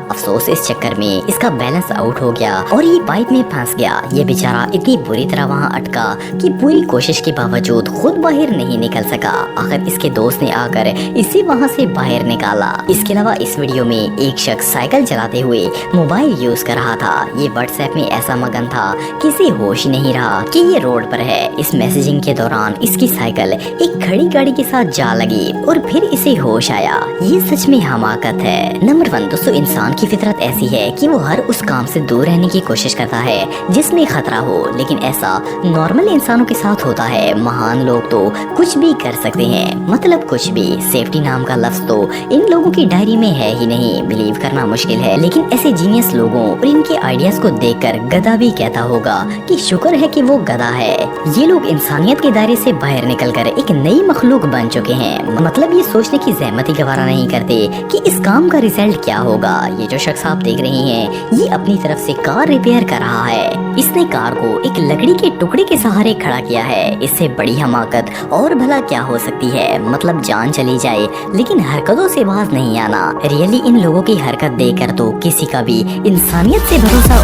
अफसोस इस चक्कर में इसका बैलेंस आउट हो गया और ये पाइप में फंस गया। ये बेचारा इतनी बुरी तरह वहाँ अटका कि पूरी कोशिश के बावजूद खुद बाहर नहीं निकल सका। आखिर इसके दोस्त ने आकर इसे वहाँ से बाहर निकाला। इसके अलावा इस वीडियो में एक शख्स साइकिल चलाते हुए मोबाइल यूज कर रहा था। ये व्हाट्सएप में ऐसा मगन था कि इसे होश ही नहीं रहा कि ये रोड पर है। इस मैसेजिंग के दौरान इसकी साइकिल एक खड़ी गाड़ी के साथ जा लगी और फिर इसे होश आया। ये सच में हमाकत है। नंबर 1 दोस्तों, इंसान की फितरत ऐसी है कि वो हर उस काम से दूर रहने की कोशिश करता है जिसमें खतरा हो, लेकिन ऐसा नॉर्मल इंसानों के साथ होता है। महान लोग तो कुछ भी कर सकते हैं, मतलब कुछ भी। सेफ्टी नाम का लफ्ज तो इन लोगों की डायरी में है ही नहीं, बिलीव करना मुश्किल है। लेकिन ऐसे जीनियस लोगों और इनके आइडियाज को देखकर गधा भी कहता होगा कि शुक्र है कि वो गधा है। ये लोग इंसानियत के दायरे से बाहर निकलकर एक नई मखलूक बन चुके हैं। मतलब ये सोचने की ज़हमत ही गवारा नहीं करते कि इस काम का रिजल्ट क्या होगा। ये जो शख्स आप देख रहे हैं, ये अपनी तरफ से कार रिपेयर कर रहा है। इसने कार को एक लकड़ी के टुकड़े के सहारे खड़ा किया है। इससे बड़ी हमाकत और भला क्या हो सकती है। मतलब जान चली जाए लेकिन हरकतों से बाज नहीं आना। रियली इन लोगों की हरकत देखकर तो किसी का भी इंसानियत से भरोसा